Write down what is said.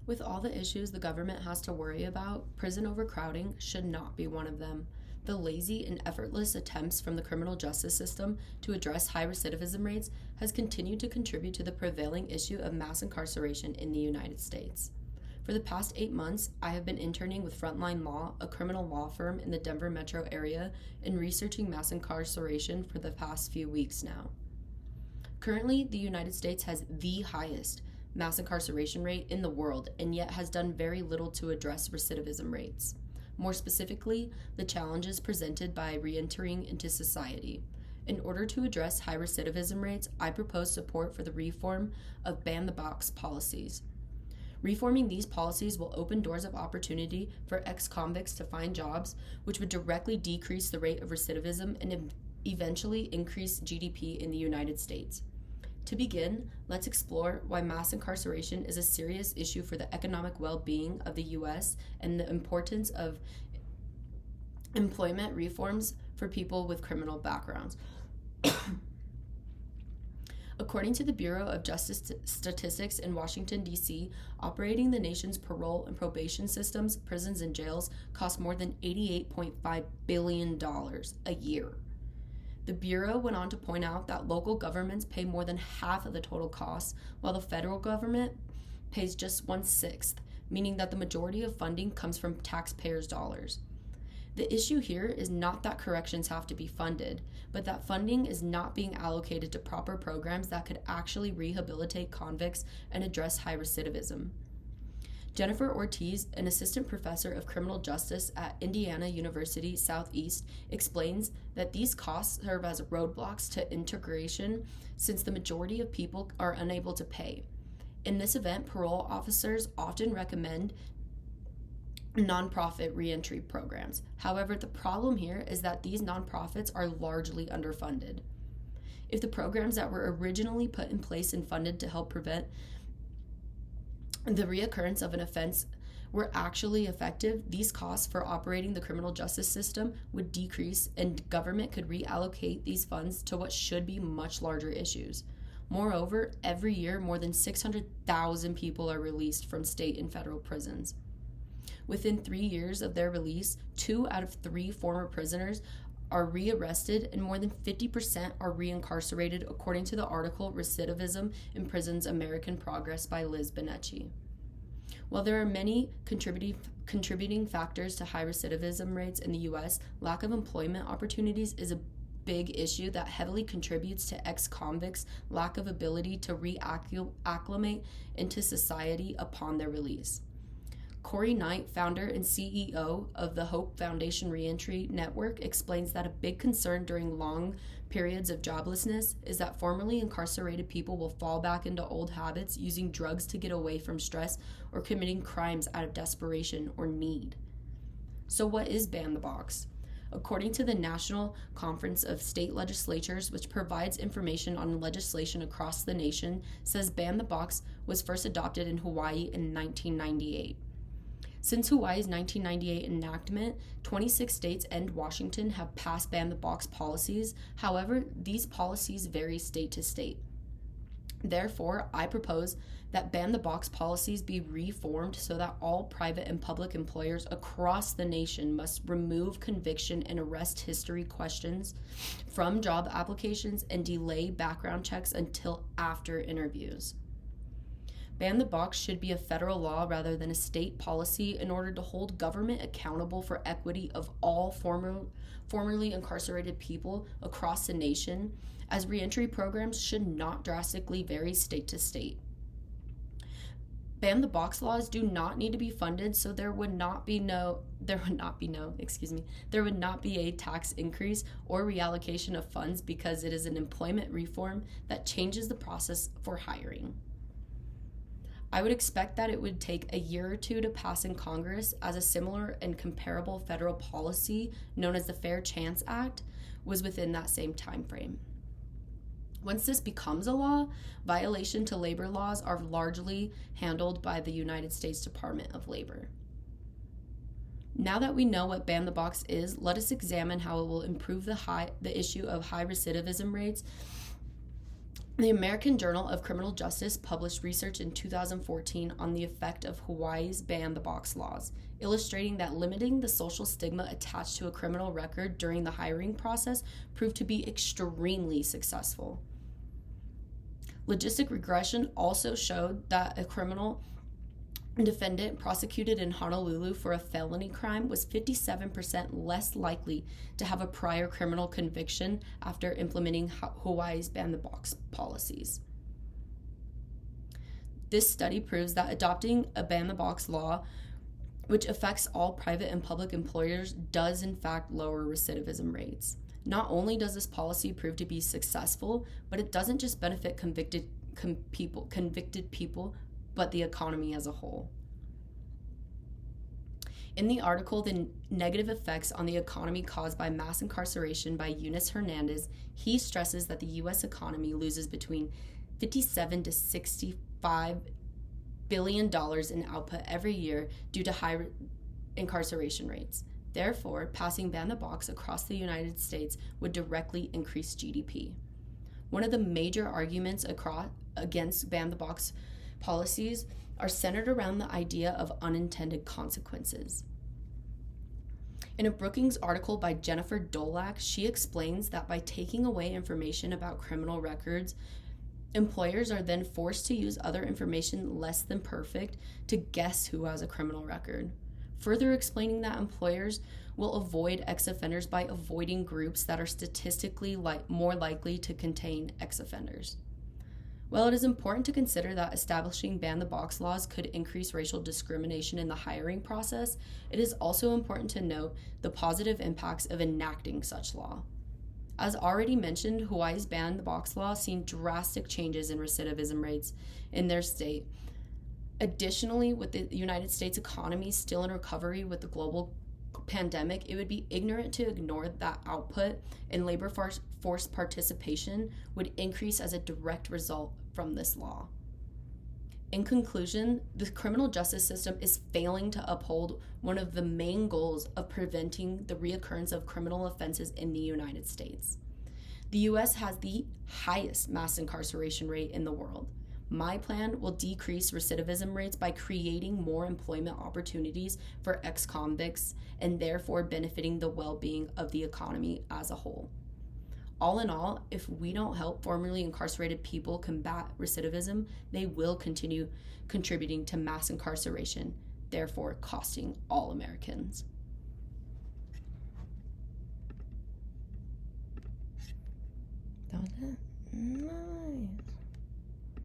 With all the issues the government has to worry about, prison overcrowding should not be one of them. The lazy and effortless attempts from the criminal justice system to address high recidivism rates has continued to contribute to the prevailing issue of mass incarceration in the United States. For the past 8 months, I have been interning with Frontline Law, a criminal law firm in the Denver metro area, and researching mass incarceration for the past few weeks now. Currently, the United States has the highest mass incarceration rate in the world and yet has done very little to address recidivism rates. More specifically, the challenges presented by re-entering into society. In order to address high recidivism rates, I propose support for the reform of ban-the-box policies. Reforming these policies will open doors of opportunity for ex-convicts to find jobs, which would directly decrease the rate of recidivism and eventually increase GDP in the United States. To begin, let's explore why mass incarceration is a serious issue for the economic well-being of the U.S. and the importance of employment reforms for people with criminal backgrounds. According to the Bureau of Justice Statistics in Washington, D.C., operating the nation's parole and probation systems, prisons, and jails costs more than $88.5 billion a year. The Bureau went on to point out that local governments pay more than half of the total costs, while the federal government pays just 1/6, meaning that the majority of funding comes from taxpayers' dollars. The issue here is not that corrections have to be funded, but that funding is not being allocated to proper programs that could actually rehabilitate convicts and address high recidivism. Jennifer Ortiz, an assistant professor of criminal justice at Indiana University Southeast, explains that these costs serve as roadblocks to integration since the majority of people are unable to pay. In this event, parole officers often recommend nonprofit reentry programs. However, the problem here is that these nonprofits are largely underfunded. If the programs that were originally put in place and funded to help prevent the reoccurrence of an offense were actually effective, these costs for operating the criminal justice system would decrease and government could reallocate these funds to what should be much larger issues. Moreover, every year more than 600,000 people are released from state and federal prisons. Within 3 years of their release, 2 out of 3 former prisoners are rearrested and more than 50% are reincarcerated, according to the article Recidivism in Prisons, American Progress by Liz Bonecci. While there are many contributing factors to high recidivism rates in the U.S., lack of employment opportunities is a big issue that heavily contributes to ex-convicts' lack of ability to reacclimate into society upon their release. Corey Knight, founder and CEO of the Hope Foundation Reentry Network, explains that a big concern during long periods of joblessness is that formerly incarcerated people will fall back into old habits, using drugs to get away from stress or committing crimes out of desperation or need. So what is Ban the Box? According to the National Conference of State Legislatures, which provides information on legislation across the nation, says Ban the Box was first adopted in Hawaii in 1998. Since Hawaii's 1998 enactment, 26 states and Washington have passed ban-the-box policies. However, these policies vary state to state. Therefore, I propose that ban-the-box policies be reformed so that all private and public employers across the nation must remove conviction and arrest history questions from job applications and delay background checks until after interviews. Ban the Box should be a federal law rather than a state policy in order to hold government accountable for equity of all formerly incarcerated people across the nation, as reentry programs should not drastically vary state to state. Ban the Box laws do not need to be funded, so there would not be a tax increase or reallocation of funds, because it is an employment reform that changes the process for hiring. I would expect that it would take a year or two to pass in Congress, as a similar and comparable federal policy known as the Fair Chance Act was within that same time frame. Once this becomes a law, violation to labor laws are largely handled by the United States Department of Labor. Now that we know what Ban the Box is, let us examine how it will improve the issue of high recidivism rates The American Journal of Criminal Justice published research in 2014 on the effect of Hawaii's ban the box laws, illustrating that limiting the social stigma attached to a criminal record during the hiring process proved to be extremely successful. Logistic regression also showed that a criminal defendant prosecuted in Honolulu for a felony crime was 57% less likely to have a prior criminal conviction after implementing Hawaii's ban the box policies. This study proves that adopting a ban the box law, which affects all private and public employers, does in fact lower recidivism rates. Not only does this policy prove to be successful, but it doesn't just benefit convicted people, but the economy as a whole. In the article, The Negative Effects on the Economy Caused by Mass Incarceration by Eunice Hernandez, he stresses that the U.S. economy loses between $57 to $65 billion in output every year due to high incarceration rates. Therefore, passing ban the box across the United States would directly increase GDP. One of the major arguments against ban the box policies are centered around the idea of unintended consequences. In a Brookings article by Jennifer Dolak, she explains that by taking away information about criminal records, employers are then forced to use other information less than perfect to guess who has a criminal record. Further explaining that employers will avoid ex-offenders by avoiding groups that are statistically more likely to contain ex-offenders. While it is important to consider that establishing ban the box laws could increase racial discrimination in the hiring process, it is also important to note the positive impacts of enacting such law. As already mentioned, Hawaii's ban the box law seen drastic changes in recidivism rates in their state. Additionally, with the United States economy still in recovery with the global pandemic, it would be ignorant to ignore that output and labor force participation would increase as a direct result from this law. In conclusion, the criminal justice system is failing to uphold one of the main goals of preventing the reoccurrence of criminal offenses in the United States. The U.S. has the highest mass incarceration rate in the world. My plan will decrease recidivism rates by creating more employment opportunities for ex-convicts and therefore benefiting the well-being of the economy as a whole. All in all, if we don't help formerly incarcerated people combat recidivism, they will continue contributing to mass incarceration, therefore costing all Americans. That was it. Nice.